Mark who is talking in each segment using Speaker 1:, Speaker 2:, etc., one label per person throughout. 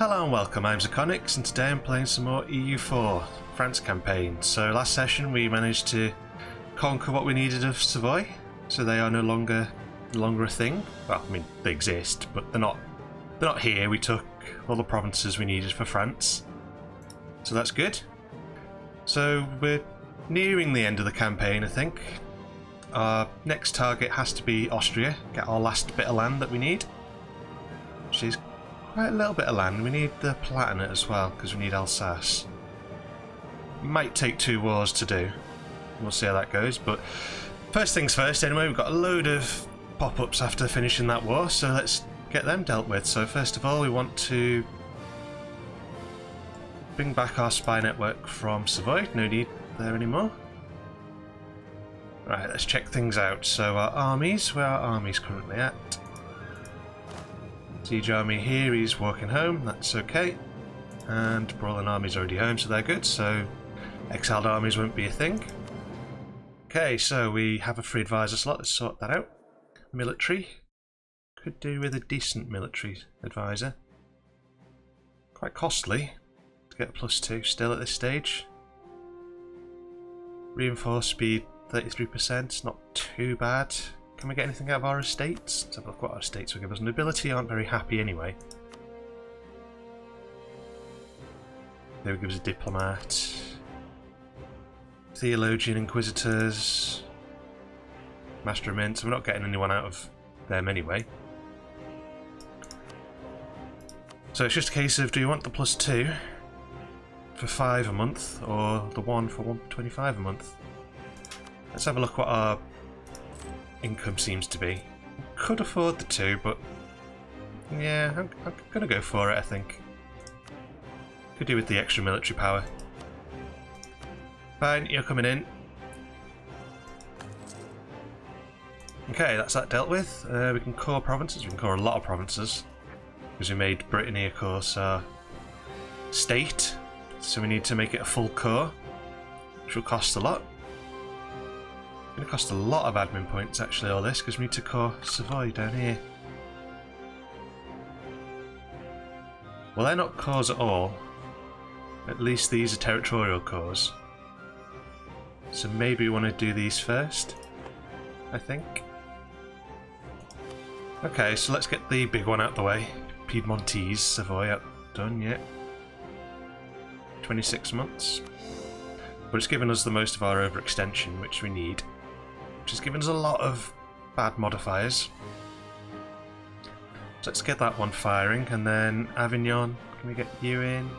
Speaker 1: Hello and welcome, I'm Zirconix and today I'm playing some more EU4 France campaign. So last session we managed to conquer what we needed of Savoy, so they are no longer a thing. Well, I mean they exist, but they're not here. We took all the provinces we needed for France, so that's good. So we're nearing the end of the campaign, I think. Our next target has to be Austria, get our last bit of land that we need, which is quite a little bit of land. We need the Palatinate as well, because we need Alsace. Might take 2 wars to do. We'll see how that goes, but first things first anyway, we've got a load of pop-ups after finishing that war, so let's get them dealt with. So first of all, we want to bring back our spy network from Savoy. No need there anymore. Right, let's check things out. So our armies, where are our armies currently at? Siege army here, he's walking home, that's okay. And Brawling army's already home, so they're good, so exiled armies won't be a thing. Okay, so we have a free advisor slot, let's sort that out. Military. Could do with a decent military advisor. Quite costly to get a +2 still at this stage. Reinforced speed 33%, not too bad. Can we get anything out of our estates? Let's have a look what our estates will give us. Nobility aren't very happy anyway. They will give us a diplomat. Theologian, inquisitors. Master of Mint. So we're not getting anyone out of them anyway. So it's just a case of, do you want the +2 for 5 a month or the 1 for 125 a month? Let's have a look what our income seems to be. Could afford the 2, but yeah, I'm gonna go for it, I think. Could do with the extra military power. Fine, you're coming in. Okay, that's that dealt with. We can core provinces, we can core a lot of provinces, because we made Brittany, of course, our state, so we need to make it a full core, which will cost a lot. It's going to cost a lot of admin points actually, all this, because we need to core Savoy down here. Well, they're not cores at all. At least these are territorial cores. So maybe we want to do these first, I think. Okay, so let's get the big one out the way. Piedmontese Savoy up, done yet. 26 months. But it's given us the most of our overextension, which we need. Which has given us a lot of bad modifiers. So let's get that one firing, and then Avignon, can we get you in?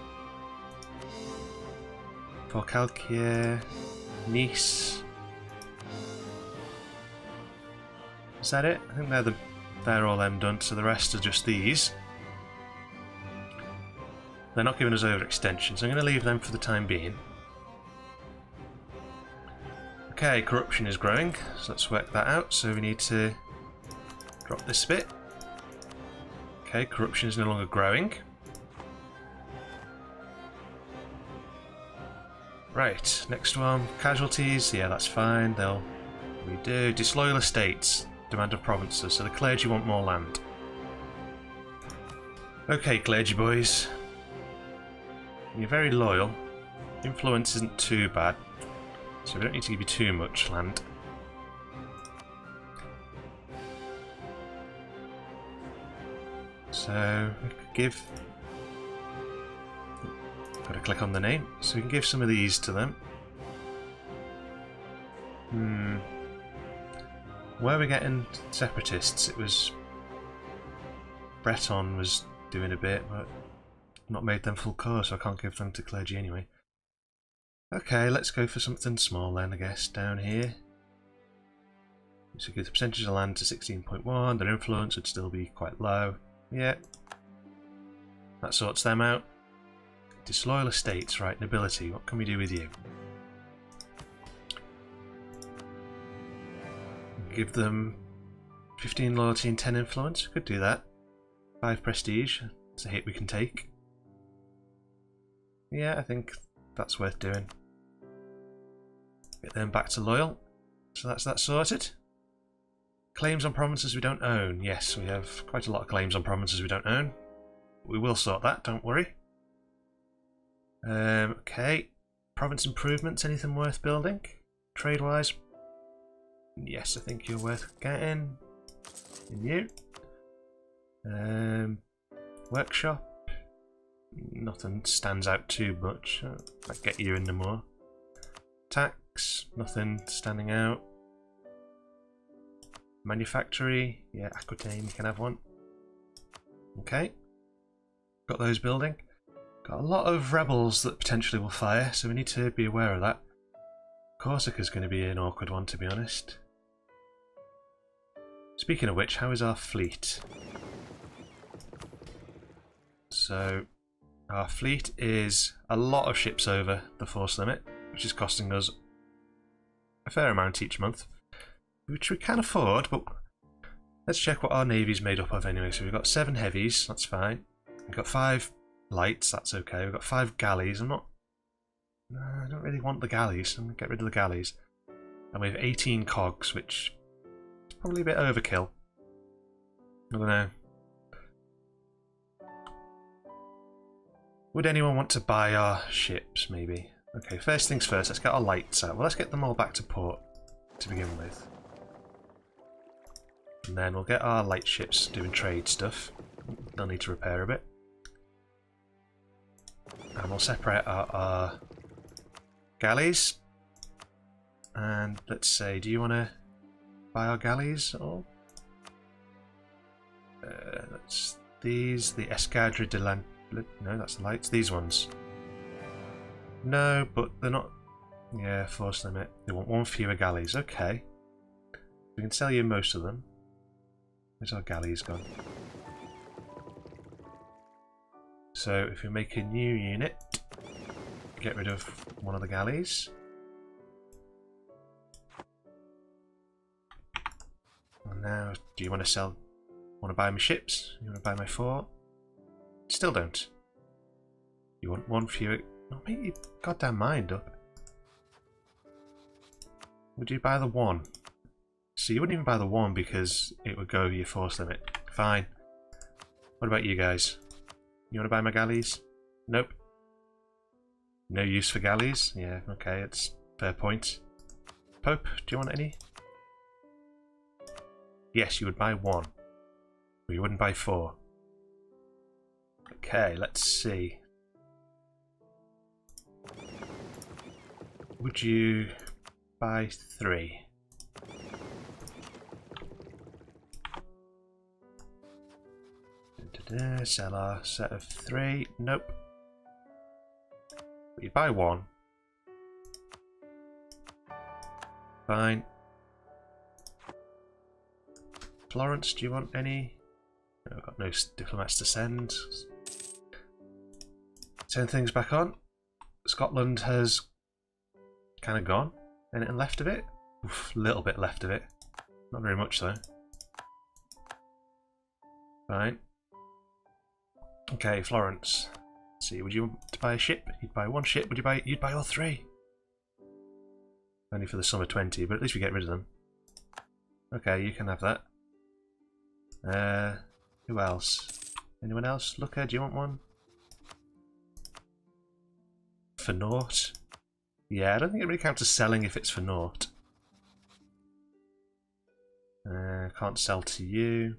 Speaker 1: Forcalquier, Nice. Is that it? I think they're all them done, so the rest are just these. They're not giving us overextension, so I'm going to leave them for the time being. Okay, corruption is growing, so let's work that out. So we need to drop this bit. Okay, corruption is no longer growing. Right, next one, casualties. Yeah, that's fine. We do disloyal estates, demand of provinces. So the clergy want more land. Okay, clergy boys, you're very loyal. Influence isn't too bad. So we don't need to give you too much land. So we could give... Gotta click on the name. So we can give some of these to them. Where are we getting separatists? It was... Breton was doing a bit, but not made them full core, so I can't give them to clergy anyway. Okay, let's go for something small then, I guess, down here. So give the percentage of land to 16.1, their influence would still be quite low. Yeah. That sorts them out. Disloyal estates, right, nobility, what can we do with you? Give them 15 loyalty and 10 influence, could do that. 5 prestige, it's a hit we can take. Yeah, I think that's worth doing. Get them back to loyal. So that's that sorted. Claims on provinces we don't own. Yes, we have quite a lot of claims on provinces we don't own. We will sort that, don't worry. Okay. Province improvements, anything worth building? Trade-wise? Yes, I think you're worth getting. And you? Workshop? Nothing stands out too much. Might get you in the more. Tax? Nothing standing out. Manufactory? Yeah, Aquitaine, you can have one. Okay. Got those building. Got a lot of rebels that potentially will fire, so we need to be aware of that. Corsica's going to be an awkward one, to be honest. Speaking of which, how is our fleet? So, our fleet is a lot of ships over the force limit, which is costing us a fair amount each month, which we can afford, but let's check what our navy's made up of anyway. So we've got 7 heavies, that's fine. We've got 5 lights, that's okay. We've got 5 galleys. I don't really want the galleys. I'm going to get rid of the galleys. And we have 18 cogs, which is probably a bit overkill. I don't know. Would anyone want to buy our ships, maybe? Okay, first things first, let's get our lights out. Well, let's get them all back to port to begin with. And then we'll get our light ships doing trade stuff. They'll need to repair a bit. And we'll separate our galleys. And let's say, do you want to buy our galleys at all? That's these, the Escadre de Lan... No, that's the lights. These ones. No, but they're not... Yeah, force limit. They want 1 fewer galleys. Okay. We can sell you most of them. Where's our galleys gone? So, if we make a new unit, get rid of one of the galleys. And now, do you want to sell... Want to buy my ships? You want to buy my fort? Still don't. You want 1 fewer... Oh, make your goddamn mind up. Would you buy the 1? So you wouldn't even buy the 1 because it would go over your force limit. Fine. What about you guys? You want to buy my galleys? Nope. No use for galleys? Yeah, okay, it's fair point. Pope, do you want any? Yes, you would buy 1. But you wouldn't buy 4. Okay, let's see. Would you buy 3? Sell our set of 3. Nope. But you buy 1. Fine. Florence, do you want any? No, I've got no diplomats to send. Turn things back on. Scotland has kind of gone. Anything left of it? Oof, little bit left of it. Not very much though. Fine. Okay, Florence. Let's see, would you want to buy a ship? You'd buy 1 ship. Would you buy? You'd buy all 3. Only for the sum of 20, but at least we get rid of them. Okay, you can have that. Who else? Anyone else? Looker, do you want one? For naught? Yeah, I don't think it really counts as selling if it's for naught. Can't sell to you.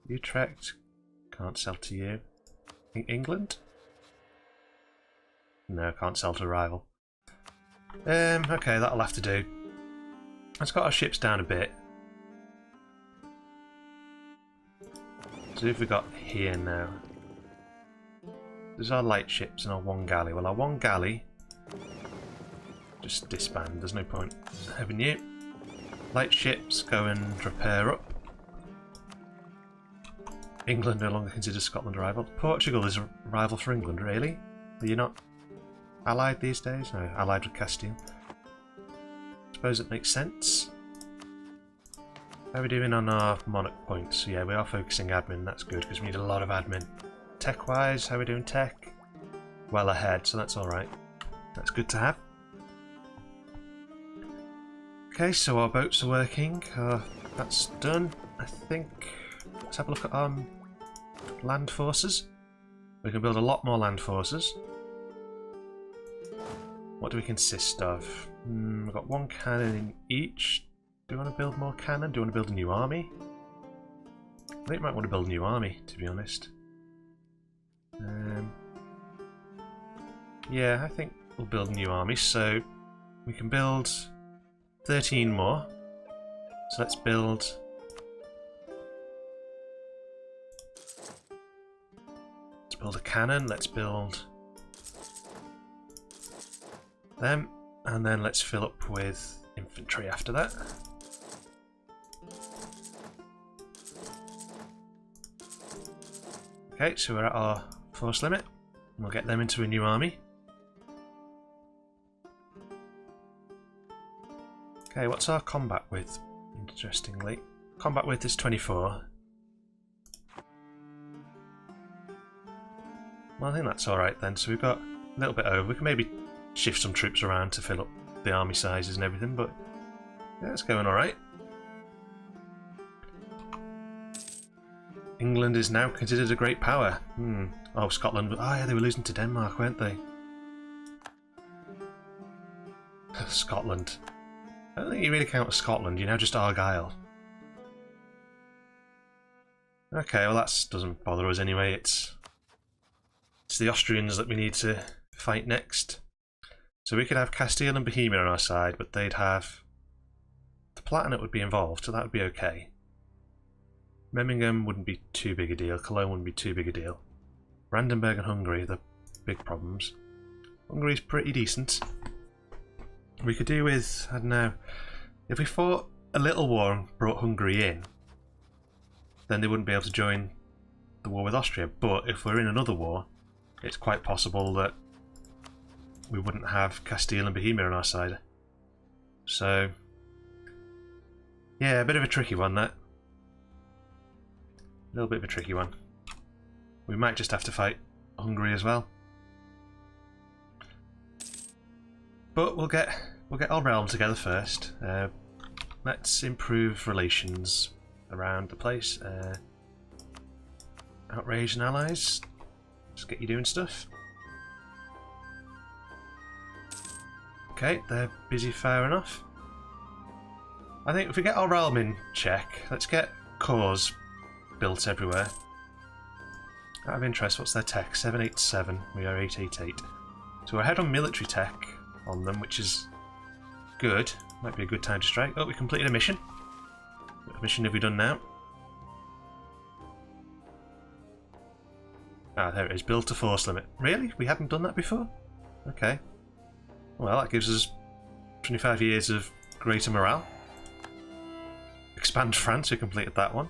Speaker 1: Utrecht. Can't sell to you. England? No, can't sell to a rival. Okay, that'll have to do. Let's got our ships down a bit. So who have we got here now? There's our light ships and our 1 galley. Well, our 1 galley just disband. There's no point having you. Light ships go and repair up. England no longer considers Scotland a rival. Portugal is a rival for England, really? Are you not allied these days? No, allied with Castile. Suppose it makes sense. How are we doing on our monarch points? Yeah, we are focusing admin, that's good, because we need a lot of admin. Tech-wise, how are we doing tech? Well ahead, so that's alright. That's good to have. Okay, so our boats are working. That's done, I think. Let's have a look at land forces. We can build a lot more land forces. What do we consist of? We've got one cannon in each. Do we want to build more cannon? Do we want to build a new army? I think we might want to build a new army, to be honest. Yeah, I think we'll build a new army, so we can build 13 more. So let's build... Let's build a cannon, let's build them, and then let's fill up with infantry after that. Okay, so we're at our force limit. We'll get them into a new army. Okay, what's our combat width? Interestingly, combat width is 24. Well, I think that's alright then, so we've got a little bit over. We can maybe shift some troops around to fill up the army sizes and everything, but yeah, it's going alright. England is now considered a great power. Oh, Scotland. Oh yeah, they were losing to Denmark, weren't they? Scotland. I don't think you really count as Scotland, you're now just Argyle. Okay, well that doesn't bother us anyway, it's the Austrians that we need to fight next. So we could have Castile and Bohemia on our side, but they'd have... The Palatinate would be involved, so that would be okay. Memmingen wouldn't be too big a deal, Cologne wouldn't be too big a deal. Brandenburg and Hungary are the big problems. Hungary's pretty decent. We could do with, I don't know, if we fought a little war and brought Hungary in, then they wouldn't be able to join the war with Austria. But if we're in another war, it's quite possible that we wouldn't have Castile and Bohemia on our side. So, yeah, a bit of a tricky one, that. A little bit of a tricky one. We might just have to fight Hungary as well. But we'll get our realm together first. Let's improve relations around the place. Outrage and allies. Just get you doing stuff. Okay, they're busy firing off. I think if we get our realm in check, let's get cores built everywhere. Out of interest, what's their tech? 787, we are 888. So we're ahead on military tech on them, which is good. Might be a good time to strike. Oh, we completed a mission. What mission have we done now? Ah, there it is. Build to force limit. Really? We hadn't done that before? Okay. Well, that gives us 25 years of greater morale. Expand France, we completed that one.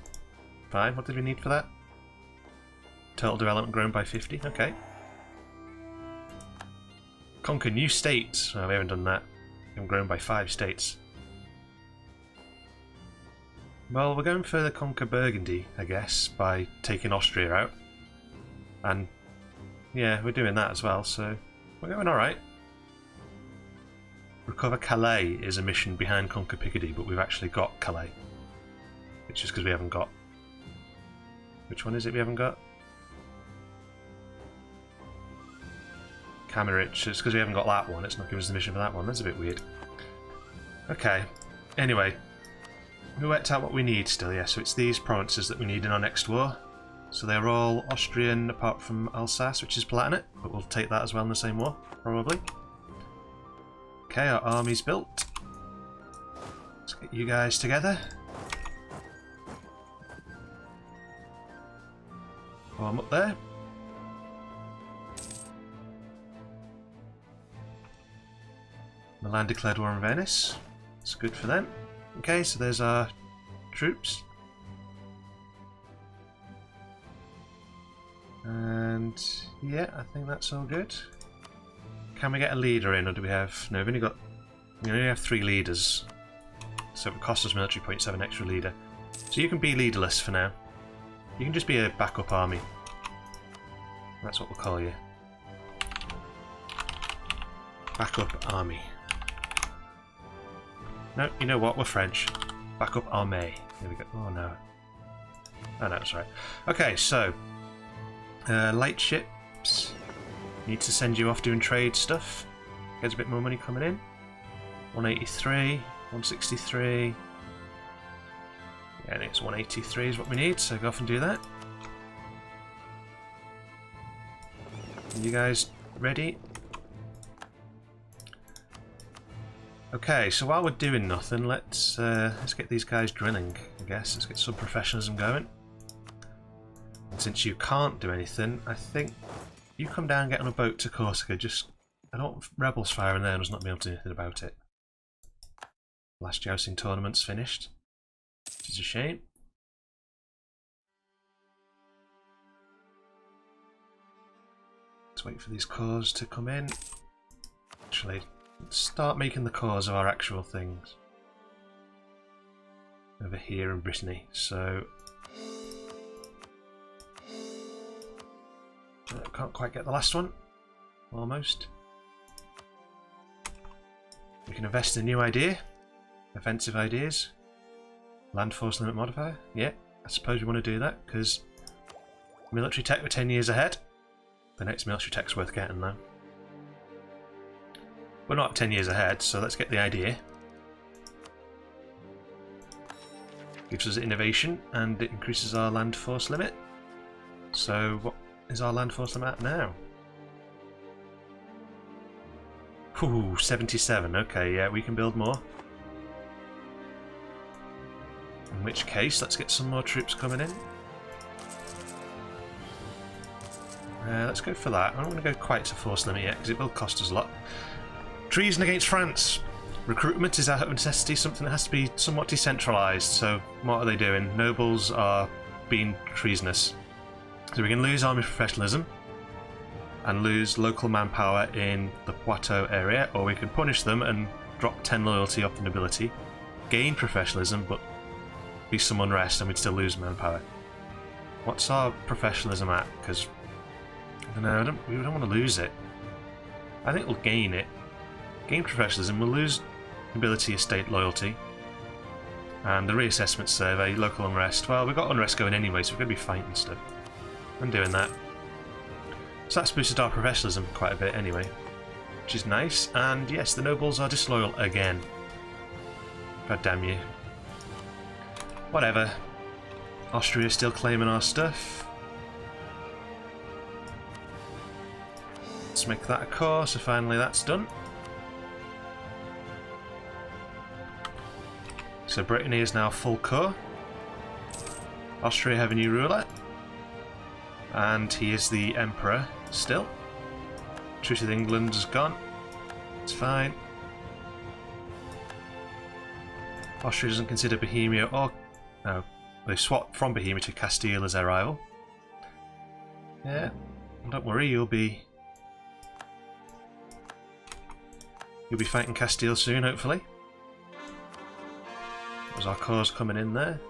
Speaker 1: Fine, what did we need for that? Total development grown by 50, okay. Conquer new states. Oh, we haven't done that. We've grown by 5 states. Well, we're going further conquer Burgundy, I guess, by taking Austria out. And yeah, we're doing that as well, so we're going alright. Recover Calais is a mission behind Conquer Picardy, but we've actually got Calais. It's just because we haven't got... Which one is it we haven't got? Kamerich. It's because we haven't got that one. It's not giving us the mission for that one. That's a bit weird. Okay. Anyway. We worked out what we need still, yeah. So it's these provinces that we need in our next war. So they're all Austrian apart from Alsace, which is Palatinate. But we'll take that as well in the same war, probably. Okay, our army's built. Let's get you guys together. Form up there. Milan declared war on Venice. It's good for them. Okay, so there's our troops. And yeah, I think that's all good. Can we get a leader in, or do we have... No, we only have 3 leaders. So it would cost us military points to have an extra leader. So you can be leaderless for now. You can just be a backup army. That's what we'll call you. Backup army. No, you know what? We're French. Backup armée. Here we go. Oh no. Oh no, that's right. Okay, so Light ships. Need to send you off doing trade stuff. Gets a bit more money coming in. 183, 163. Yeah, I think it's 183 is what we need, so go off and do that. Are you guys ready? Okay, so while we're doing nothing, let's get these guys drilling, I guess. Let's get some professionalism going. And since you can't do anything, I think you come down and get on a boat to Corsica. I don't want rebels firing there and us not being able to do anything about it. Last jousting tournament's finished, which is a shame. Let's wait for these cores to come in. Actually, let's start making the cores of our actual things over here in Brittany. So can't quite get the last one. Almost. We can invest in a new idea. Offensive ideas. Land force limit modifier. Yeah, I suppose we want to do that because military tech we're 10 years ahead. The next military tech's worth getting though. We're not 10 years ahead, so let's get the idea. Gives us innovation and it increases our land force limit. So what is our land force limit at now? Ooh, 77. Okay, yeah, we can build more. In which case, let's get some more troops coming in. Let's go for that. I don't want to go quite to force limit yet because it will cost us a lot. Treason against France. Recruitment is out of necessity, something that has to be somewhat decentralised. So what are they doing? Nobles are being treasonous. So we can lose army professionalism and lose local manpower in the Poitou area, or we can punish them and drop 10 loyalty off the nobility, gain professionalism, but be some unrest and we'd still lose manpower. What's our professionalism at? Because I don't know, we don't want to lose it. I think we'll gain it. Gain professionalism, we'll lose nobility, estate, loyalty. And the reassessment survey, local unrest. Well, we've got unrest going anyway, so we're going to be fighting stuff. I'm doing that. So that's boosted our professionalism quite a bit anyway, which is nice. And yes, the nobles are disloyal again. God damn you. Whatever. Austria is still claiming our stuff. Let's make that a core, so finally that's done. So Brittany is now full core. Austria have a new ruler. And he is the Emperor still. Truce with England is gone. It's fine. Austria doesn't consider Bohemia or... No, they swapped from Bohemia to Castile as their rival. Yeah, don't worry, you'll be fighting Castile soon, hopefully. There's our cause coming in there.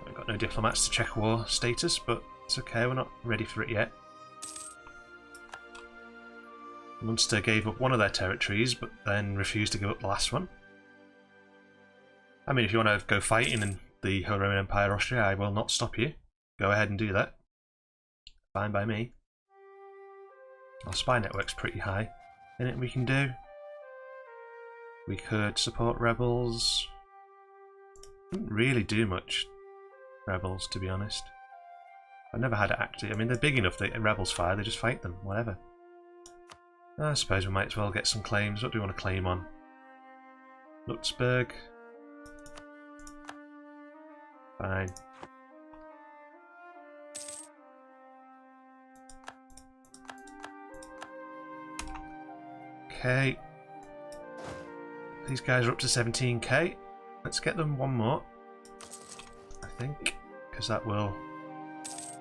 Speaker 1: We've got no diplomats to check war status, but it's okay, we're not ready for it yet. Munster gave up one of their territories, but then refused to give up the last one. I mean, if you want to go fighting in the Holy Roman Empire, Austria, I will not stop you. Go ahead and do that. Fine by me. Our spy network's pretty high. Anything we can do? We could support rebels. Didn't really do much, rebels, to be honest. I've never had it active. I mean, they're big enough that rebels fire, they just fight them, whatever. I suppose we might as well get some claims. What do we want to claim on? Luxembourg. Fine. Okay. These guys are up to 17k. Let's get them one more, I think, because that will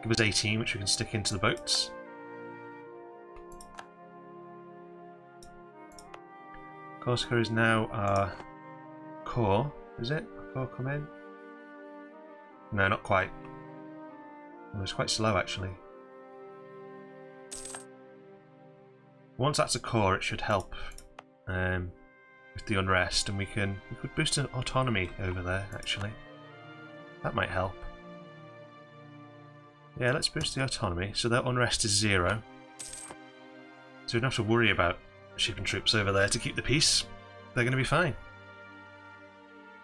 Speaker 1: give us 18, which we can stick into the boats. Corsica is now our core, is it? Core come in? No, not quite. It was quite slow, actually. Once that's a core, it should help with the unrest, and we could boost an autonomy over there, actually. That might help. Yeah, let's boost the autonomy. So their unrest is 0. So we don't have to worry about shipping troops over there to keep the peace. They're going to be fine.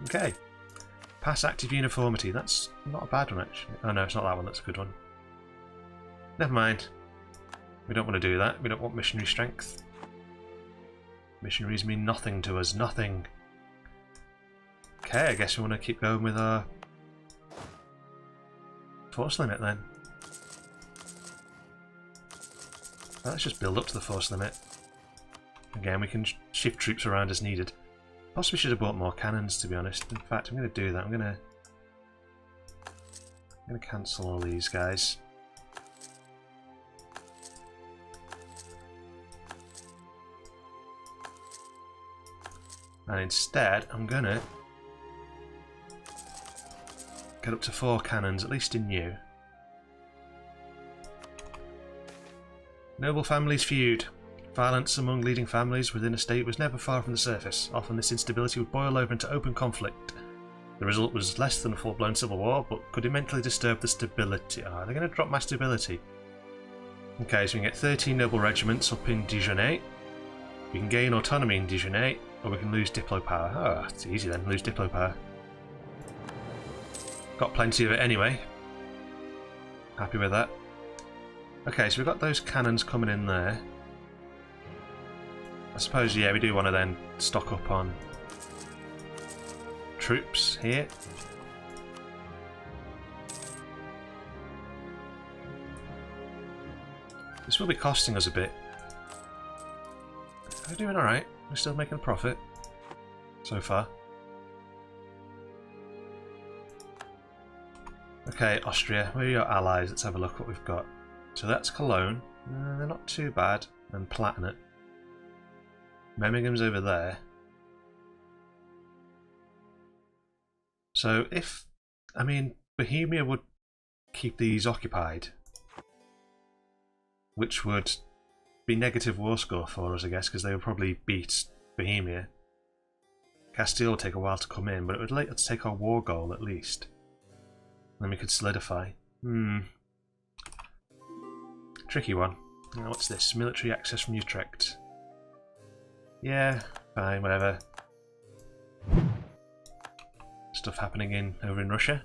Speaker 1: Okay. Pass active uniformity. That's not a bad one, actually. Oh no, it's not that one. That's a good one. Never mind. We don't want to do that. We don't want missionary strength. Missionaries mean nothing to us. Nothing. Okay, I guess we want to keep going with our force limit then. Well, let's just build up to the force limit. Again, we can shift troops around as needed. Possibly should have bought more cannons, to be honest. In fact, I'm going to do that. I'm going to cancel all these guys. And instead, I'm going to get up to 4 cannons, at least in you. Noble families feud. Violence among leading families within a state was never far from the surface. Often this instability would boil over into open conflict. The result was less than a full-blown civil war, but could immensely disturb the stability. They're going to drop my stability. Okay, so we can get 13 noble regiments up in Dijonais. We can gain autonomy in Dijonais, or we can lose diplo power. Oh, it's easy then, lose diplo power. Got plenty of it anyway. Happy with that. Okay, so we've got those cannons coming in there. I suppose, yeah, we do want to then stock up on troops here. This will be costing us a bit. We're doing alright. We're still making a profit. So far. Okay, Austria, where are your allies? Let's have a look what we've got. So that's Cologne. They're not too bad. And Palatinate. Memmingham's over there. So if... I mean, Bohemia would keep these occupied. Which would be negative war score for us, I guess, because they would probably beat Bohemia. Castile would take a while to come in, but it would let us take our war goal at least. Then we could solidify. Tricky one. Now, what's this? Military access from Utrecht. Yeah, fine, whatever. Stuff happening over in Russia.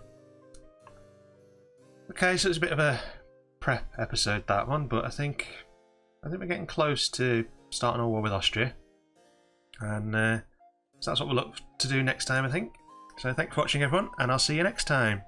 Speaker 1: Okay, so it's a bit of a prep episode, that one, but I think we're getting close to starting a war with Austria. And so that's what we'll look to do next time, I think. So thanks for watching, everyone, and I'll see you next time.